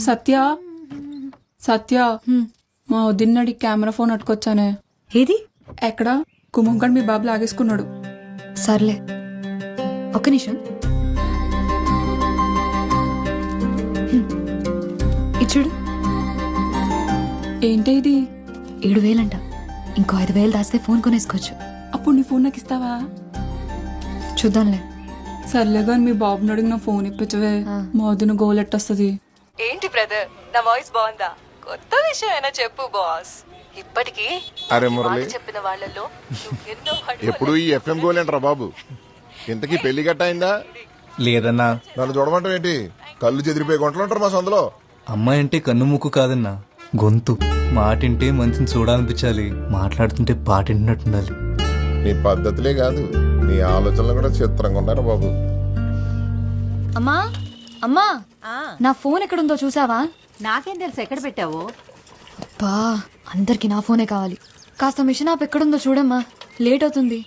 సత్య సత్య మా వదిన్నడి camera phone అట్టుకొచ్చానే. ఏది? ఎక్కడ కుమంకడ్ మీ బాబు లాగేసుకున్నాడు. సర్లే ఒక్క నిమిషం. ఇచ్చుడు. ఏంటి ఇది? 7,000 అంట. ఇంకో 5,000 దాస్తే ఫోన్ కొనేసుకోవచ్చు. అప్పుడు నీ ఫోన్ నాకు ఇస్తావా? చూద్దాంలే. సర్లే గాని మీ బాబుని అడిగి నా ఫోన్ ఇప్పించవే. మా వదిన గోల్ ఎట్టొస్తుంది. ఏంటి బ్రదర్, నా వాయిస్ బాగుందా? కొత్త విషయం అయినా చెప్పు బాస్. ఇప్పటికీ అరే మురళి, చెప్పిన వాళ్ళలో ఎన్నో ఎప్పుడు ఈ ఎఫ్ఎం గోలేంట్రా బాబు? ఇంతకీ పెళ్లి గట్ట అయిందా? లేదన్నా. నన్ను చూడమంటావు ఏంటి? కళ్ళు చెదిరిపోయి కొంటలుంటారు మా సందులో. అమ్మాయి అంటే కన్ను ముక్కు కాదన్నా, గొంతు. మాటింటే మంచిని చూడాలనిపించాలి, మాట్లాడుతుంటే పాటింటున్నట్టుండాలి. నీ పద్ధతులే కాదు, నీ ఆలోచనలు కూడా చిత్రంగా ఉన్నారు బాబు. అమ్మా అమ్మా, నా ఫోన్ ఎక్కడుందో చూసావా? నాకేం తెలుసు ఎక్కడ పెట్టావు? బా, అందరికి నా ఫోనే కావాలి. కాస్త మిషన్ ఆప్ ఎక్కడుందో చూడమ్మా, లేట్ అవుతుంది.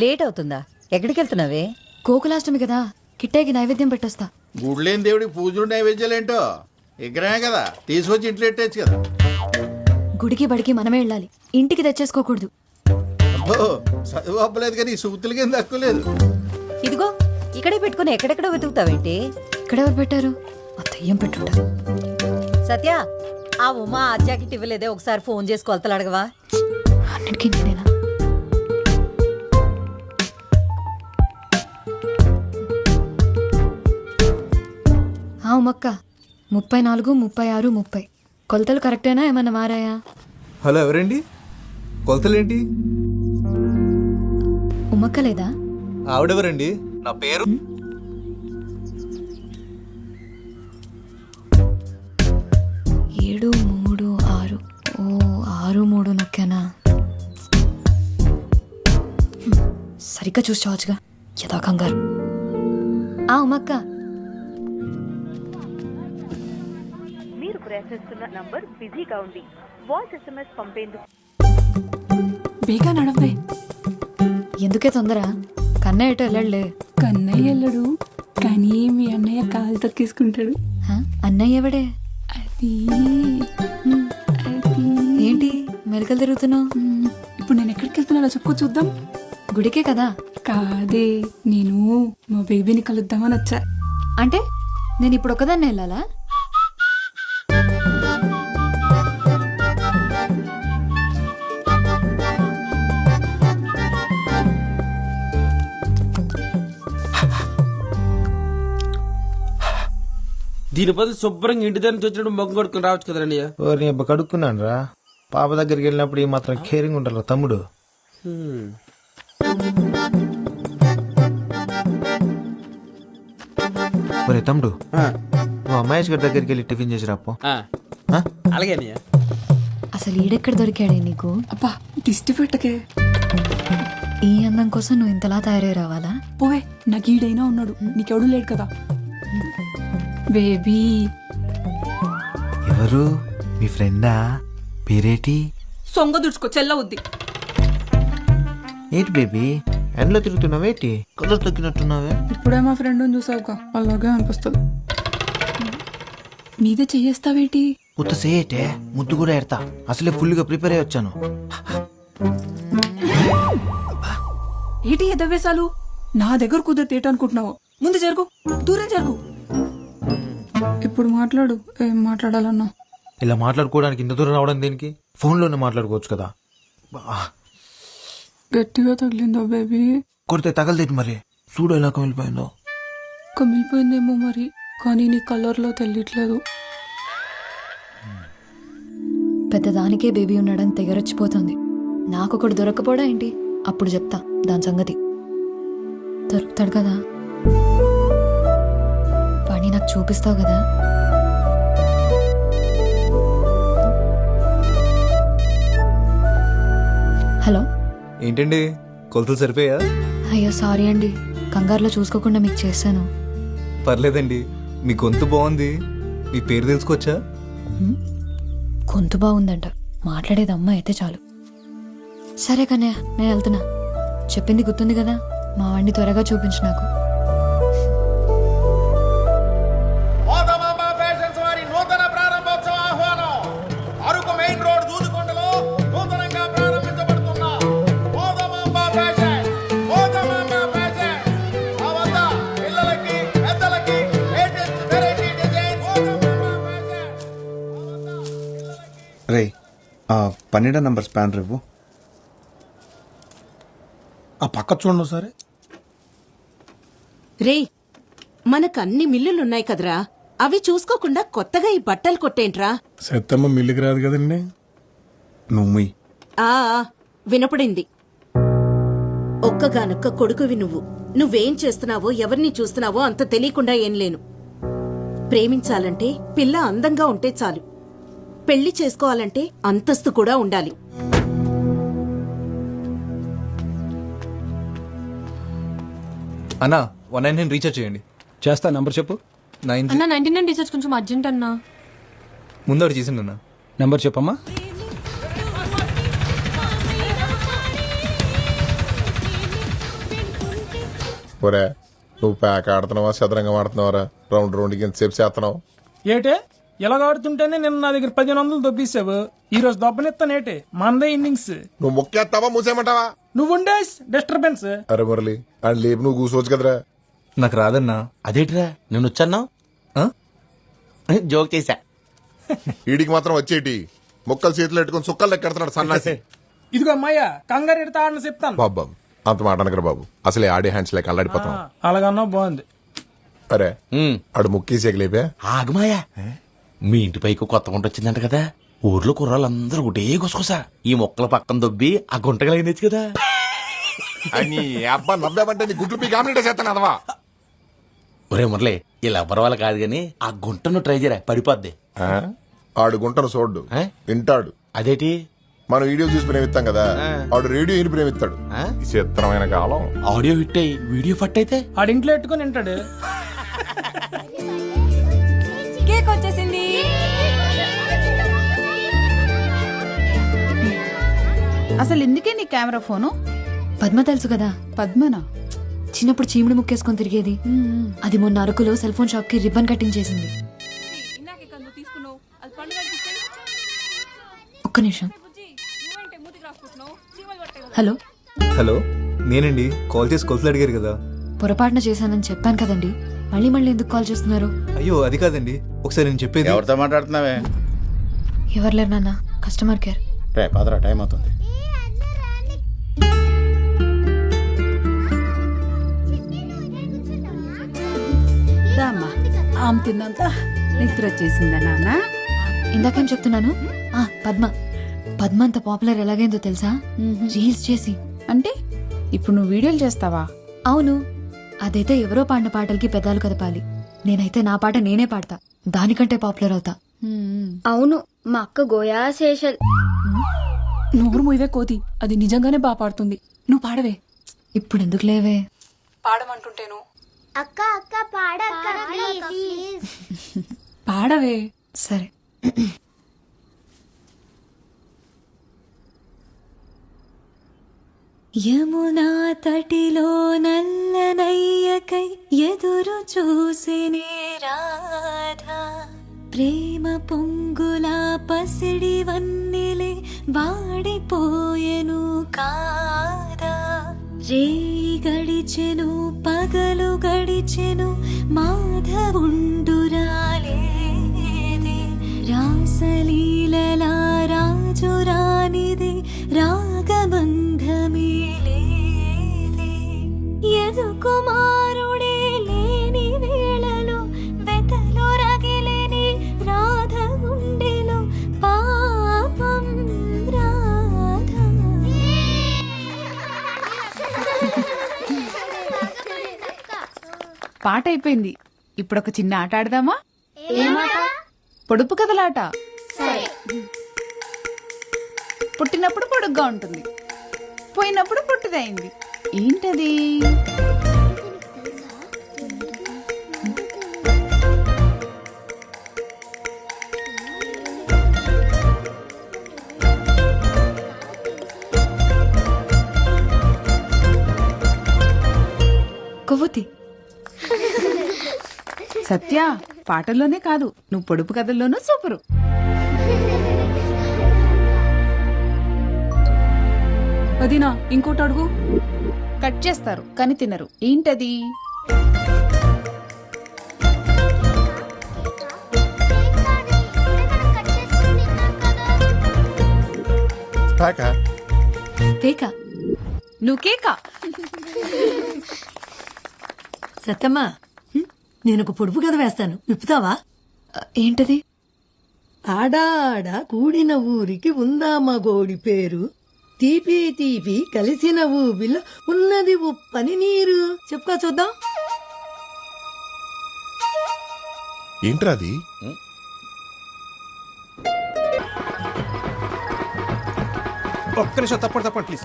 లేట్ అవుతుందా? ఎక్కడికి వెళ్తున్నావే? గోకులాష్టమి కదా, కిట్టేకి నైవేద్యం పెట్టొస్తా. గుడ్లేని దేవుడికి పూజలు నైవేద్యాలేంటో విగ్రహమే కదా, తీసుకొచ్చి ఇంట్లో పెట్టేచ్చు కదా. గుడికి బడికి మనమే వెళ్ళాలి, ఇంటికి తెచ్చేసుకోకూడదు. అబ్బో, చదువు అప్పలేదు కానీ సూతులకి ఏం తక్కువ లేదు. ఇదిగో ఇక్కడే పెట్టుకుని ఎక్కడెక్కడో వెతుకుతావేంటి? ఇక్కడెవరు పెట్టారు? ఆ దయ్యం పెట్టుంటా. సత్య, ఆ ఉమా ఆ జాకెట్ ఇవ్వలేదే, ఒకసారి ఫోన్ చేసి కొలతలు అడగవా? అన్నిటికీ నేనేనా? ఉమక్క 34, 36, 30 కొలతలు కరెక్టేనా? ఏమన్నా మారాయా? హలో, ఎవరండి? కొలతలేంటి? ఉమక్క లేదా? ఆవిడెవరండి? నా పేరు 7, 3, 6. ఓ 6, 3 నొక్కానా? సరిగ్గా చూసి చావచ్చుగా, యథా కంగారు. ఉమక్క, మీరు ప్రయత్నిస్తున్న నంబర్ బిజీగా ఉంది. వాయిస్ ఎస్ఎంఎస్ పంపేందుకు బేగా నడవే. ఎందుకే తొందర? కన్నయ్య ఎటో వెళ్ళలే. కన్నయ్య వెళ్ళడు, కానీ మీ అన్నయ్య కాలు తొక్కేసుకుంటాడు. అన్నయ్య ఎవడే? అది ఏంటి మెలకలు తిరుగుతున్నావు? ఇప్పుడు నేను ఎక్కడికి వెళ్తున్నానో చెప్పు చూద్దాం. గుడికే కదా? కాదే, నేను మా బేబీని కలుద్దామని వచ్చా. అంటే నేను ఇప్పుడు ఒకదాన్ని వెళ్ళాలా? దీని బదులు శుభ్రంగా ఇంటి దగ్గర నుంచి వచ్చినప్పుడు మొగ్గు కొడుకుని రావచ్చు కదండి. నీ అబ్బ కడుక్కున్నాను రా. పాప దగ్గరికి వెళ్ళినప్పుడు ఈ మాత్రం కేరింగ్ ఉంటారు తమ్ముడు. ఒరే తమ్ముడు, నువ్వు అమ్మాయిష్ గారి దగ్గరికి వెళ్ళి టిఫిన్ చేసి రాపో. అలాగే అసలు ఈడెక్కడ దొరికాడే నీకు? అబ్బా దిష్టి పెట్టకే. ఈ అందం కోసం నువ్వు ఇంతలా తయారై రావాలా? పోవే, నాకు ఈడైనా ఉన్నాడు, నీకెవడూ లేడు కదా. బేబీ. ఎవరు? మీ ఫ్రెండా? పేరేటి? సొంగ దుడుచుకో, చెల్లవుద్ది. ఏంటి బేబీ ఎండలో తిరుగుతున్నావేటి? కలర్ తగ్గినట్టున్నావే. ఇప్పుడే మా ఫ్రెండ్ చూసావుగా, అలాగే అనిపిస్తుంది. మీదే చెయ్యేస్తావేటి? ఉత్త సేటే ముద్దు కూడా ఎడతా. అసలే ఫుల్గా ప్రిపేర్ అయ్యి వచ్చాను. ఏంటి ఎదవేశాలు? నా దగ్గర కుదిరితే ఏంటనుకుంటున్నావు? ముందు జరుగు, దూరం జరుగు. ఇప్పుడు మాట్లాడు, ఏం మాట్లాడాలన్నా. ఇలా మాట్లాడుకోవడానికి ఇంత దూరం రావడం దేనికి? ఫోన్లోనే మాట్లాడుకోవచ్చు కదా. గట్టిగా తగిలిందో బేబీ? కొడితే తగలదేటి మరి. చూడు ఎలా కమిలిపోయిందో. కమిలిపోయిందేమో మరి, కానీ నీ కలర్లో తెలియట్లేదు. పెద్దదానికే బేబీ ఉన్నాడని తెగరొచ్చిపోతుంది. నాకొకడు దొరకపోవడా ఏంటి? అప్పుడు చెప్తా దాని సంగతి. దొరుకుతాడు కదా, వాణ్ణి నాకు చూపిస్తావు కదా. హలో, ఏంటండి కొలతలు సరిపోయా? అయ్యో సారీ అండి, కంగారులో చూసుకోకుండా మీకు చేశాను. పర్లేదండి, మీ గొంతు బాగుంది. మీ పేరు తెలుసుకోవచ్చా? గొంతు బాగుందంట, మాట్లాడేది అమ్మాయి అయితే చాలు. సరే కన్నయ్య, నేను వెళ్తున్నా. చెప్పింది గుర్తుంది కదా, మా వాడిని త్వరగా చూపించు నాకు. ఫ్యాషన్స్ వారి నూతన 12 నంబర్ స్పాన్ రివ్వు. ఆ పక్క చూడండి సరే. రే మనకన్ని మిల్లులున్నాయి కదరా, అవి చూసుకోకుండా కొత్తగా ఈ బట్టలు కొట్టేంట్రా? సత్తమ్మ మిల్లుకి రాదు కదండి. నువ్వు ఆ వినపడింది. ఒక్కగానొక్క కొడుకువి నువ్వేం చేస్తున్నావో ఎవరిని చూస్తున్నావో అంత తెలియకుండా ఏం లేను. ప్రేమించాలంటే పిల్ల అందంగా ఉంటే చాలు, పెళ్లి చేసుకోవాలంటే అంతస్తు కూడా ఉండాలి. అన్నా 199 రీఛార్జ్ చేయండి. చేస్తా, నంబర్ చెప్పు. 9 అన్న 99 రీఛార్జ్ కొంచెం అర్జెంట్ అన్నా. ముందు ఒకటి చేసిండు అన్న. నంబర్ చెప్పమ్మా. ఒరే నువ్వు ప్యాక్ ఆడుతున్నావా చదరంగం ఆడుతున్నావరా? రౌండ్కి ఎంతసేపు చేస్తున్నావు? ఏటే ఇలా ఆడుతుంటేనే నిన్న నా దగ్గర 1500 దొబ్బేసావు. ఈ రోజు దొబ్బనెత్తానేటే మందే ఇన్నింగ్స్. నువ్వు మొక్కేస్తావా మూసేయమంటావా? నువ్వుండే డిస్టర్బెన్స్. అరే మురళి అని లేపు నువ్వు కూర్చోవచ్చు కదరా. నాకు రాదన్నా. అదేట్రా నేను వచ్చాను ఆ? జోక్ చేశా. వీడికి మాత్రం వచ్చేటి మొక్కలు చేతులు పెట్టుకుని సుక్కలు లెక్కెడుతున్నాడు సన్నాసి. ఇదిగో అమ్మాయ్యా కంగారు ఎడతా ఆడని చెప్తాను. బాబు అంత మాట అనకరా బాబు, అసలే ఆడే హ్యాండ్స్ లేక అల్లాడిపోతాం. అలాగన్నా బాగుంది. అరే ఆడు ముక్కేసేకి లేపా. ఆగమాయా, మీ ఇంటి పైకి కొత్త గుంట వచ్చిందంట కదా, ఊర్లో కుర్రాళ్ళందరూ ఒకటే గుసగుసా ఈ మొక్కల పక్కన దొబ్బి ఆ గుంటగా అయినచ్చు కదా అని అబ్బా నవ్వామంటే నీ గుడ్లు పీ కామినేట్ చేస్తాను అదవా. ఒరే మురళి ఇలా ఎవ్వరి వాళ్ళ కాదు గాని ఆ గుంటను ట్రై చేయరా, పడిపోద్ది. ఆడు గుంటను చూడ్డు వింటాడు. అదేటి మనం వీడియో చూసి ప్రేమిస్తాం కదా, ఆడు రేడియో విని ప్రేమిస్తాడు. చిత్రమైన కాలం. ఆడియో హిట్ అయ్యి వీడియో ఫట్ అయితే ఆడింట్లో పెట్టుకుని వింటాడు. కేక్ వచ్చేసింది. అసలు ఎందుకే నీ కెమెరా ఫోను? పద్మ తెలుసు కదా, పద్మనా? చిన్నప్పుడు చీముడు ముక్కేసుకొని తిరిగేది. అది మొన్న అరకులో సెల్ ఫోన్ షాప్ కి రిబ్బన్ కటింగ్ చేసింది. ఒక్క నిమిషం. హలో హలో, నేనండి. కాల్ చేసి కొలతలు అడిగారు కదా. పొరపాటున చేశానని చెప్పాను కదండి, మళ్ళీ మళ్ళీ ఎందుకు కాల్ చేస్తున్నారు? అయ్యో అది కాదండి, ఒకసారి నేను చెప్పేది. ఎవరితో మాట్లాడుతున్నావే? ఎవరు లేరు నాన్న, కస్టమర్ కేర్. రే పదరా, టైం అవుతుంది. దామ్మా ఆమె తిన్నంత నిద్ర వచ్చేసిందా నాన్న? ఇందాకేం చెప్తున్నాను? పద్మ పద్మ అంత పాపులర్ ఎలాగైందో తెలుసా? రీల్స్ చేసి. అంటే ఇప్పుడు నువ్వు వీడియోలు చేస్తావా? అవును, అదైతే ఎవరో పాడిన పాటలకి పెదాలు కదపాలి. నేనైతే నా పాట నేనే పాడతా, దానికంటే పాపులర్ అవుతా. అవును, మా అక్క గోయా శేషల్. నోరు మూయవే కోతి, అది నిజంగానే బాగా పాడుతుంది. నువ్వు పాడవే. ఇప్పుడు ఎందుకు లేవే? పాడమంటుంటేను. అక్క అక్క పాడక్క ప్లీజ్. పాడవే. సరే. యమునా తటిలో నల్లనయ్యకై ఎదురు చూసినే రాధా, ప్రేమ పొంగులా పసిడి వన్నెలే వాడిపోయెను కాదా. రేయి గడిచెను పగలు గడిచెను మాధవుండురాలేదే, రాసలీలలా రాజు రానిదే రాగబంధమే లేదే. యదు కుమారుడే లేని వేళలో వెతలు రగిలేని రాధ గుండెలో పాపం రాధ. పాట అయిపోయింది. ఇప్పుడు ఒక చిన్న ఆట ఆడదామా? పొడుపు కథలాట. పుట్టినప్పుడు పొడుగ్గా ఉంటుంది, పోయినప్పుడు పొట్టిదైంది. ఏంటది? కొవ్వొత్తి. సత్య, పాటల్లోనే కాదు, నువ్వు పొడుపు కథల్లోనూ సూపరు. వదినా, ఇంకోటి అడుగు. కట్ చేస్తారు కానీ తినరు. ఏంటది? ప్యాక కేక నువ్వు కేకా సత్తమ్మా నేను ఒక పొడుపు కథ వేస్తాను విప్పుతావా? ఏంటది? ఆడాడ కూడిన ఊరికి ఉందామా గోడి పేరు, తీపి తీపి కలిసిన ఊబిలో ఉన్నది ఉప్పని నీరు. చెప్పుకో చూద్దాం. ఏంట్రా అది? ఒక్క నిమిషం తప్పండి ప్లీజ్.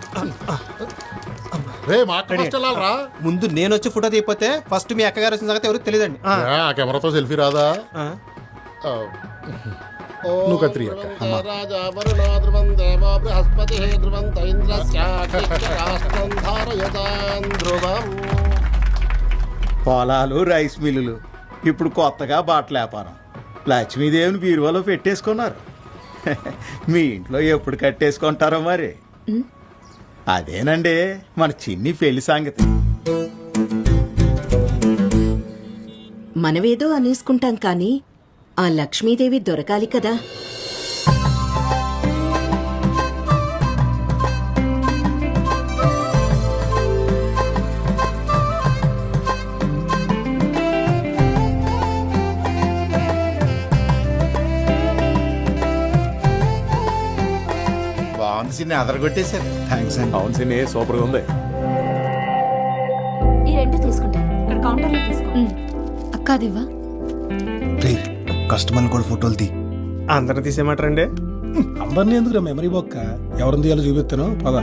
రే మా అక్క ఫస్ట్ వెళ్ళాలిరా. ముందు నేను వచ్చి ఫోటో తీయపోతే ఫస్ట్ మీ అక్కగారు వచ్చిన సంగతి ఎవరికి తెలియదండి. ఆ కెమెరాతో సెల్ఫీ రాదా? నువ్వు కత్తిరి అక్క. పొలాలు రైస్ మిల్లులు, ఇప్పుడు కొత్తగా బట్టల వ్యాపారం. లక్ష్మీదేవిని బీరువాలో పెట్టేసుకున్నారు. మీ ఇంట్లో ఎప్పుడు కట్టేసుకుంటారో మరి. అదేనండి మన చిన్ని పెళ్లి సంగతి. మనమేదో అనేసుకుంటాం కానీ ఆ లక్ష్మీదేవి దొరకాలి కదా. బాగుంది చిన్ని, అదరగొట్టేశారు. థ్యాంక్స్ అండి. అవును సినీ సూపర్గా ఉంది. ఈ రెండు తీసుకుంటా. ఇక్కడ కౌంటర్లో తీసుకో. అక్క అదివ్వా. రే కస్టమర్లు కూడా ఫోటోలు తీ. అందరిని తీసేయమంటారండి? అందరినీ ఎందుకు మెమరీ బొక్క, ఎవరిని తీయాలో చూపిస్తాను పద.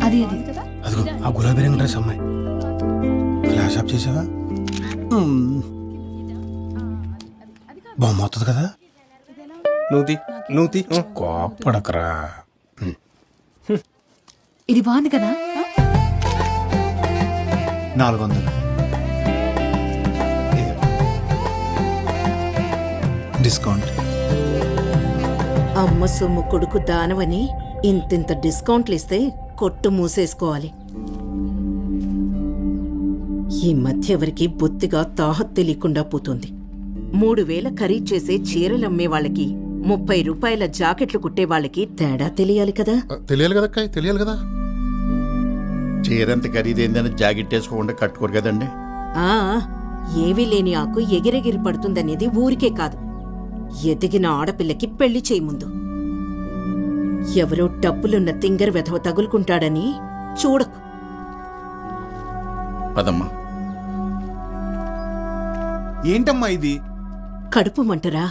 అది అది అదిగో ఆ గులాబీ రంగు డ్రెస్ అమ్మాయి. ఫ్లాష్ ఆఫ్ చేసావా? బాగుంది కదా. నువ్వు కోపడకరా. ఇది బాగుంది కదా. 400 డిస్కౌంట్. అమ్మ సొమ్ము కొడుకు దానవని ఇంతింత డిస్కౌంట్లు ఇస్తే కొట్టు మూసేసుకోవాలి. ఈ మధ్య ఎవరికి బొత్తిగా తాహత్ తెలియకుండా పోతుంది. 3000 ఖరీదు చేసే చీరలమ్మే వాళ్ళకి 30 రూపాయల జాకెట్లు కుట్టే వాళ్ళకి తేడా తెలియాలి కదా. తెలియాలి కదా అక్క, తెలియాలి కదా. చీరంత ఖరీదైందని జాకెట్ వేసుకోకుండా కట్టుకోరు కదండి. ఆ ఏవీ లేని ఆకు ఎగిరెగిరి పడుతుందనేది ఊరికే కాదు, ఎదిగిన ఆడపిల్లకి పెళ్లి చేయి ముందు. ఎవరో డబ్బులున్న తింగర్ వెధవ తగులుకుంటాడని చూడకు. పదమ్మా. ఏంటమ్మా ఇది? కడుపు మంటరా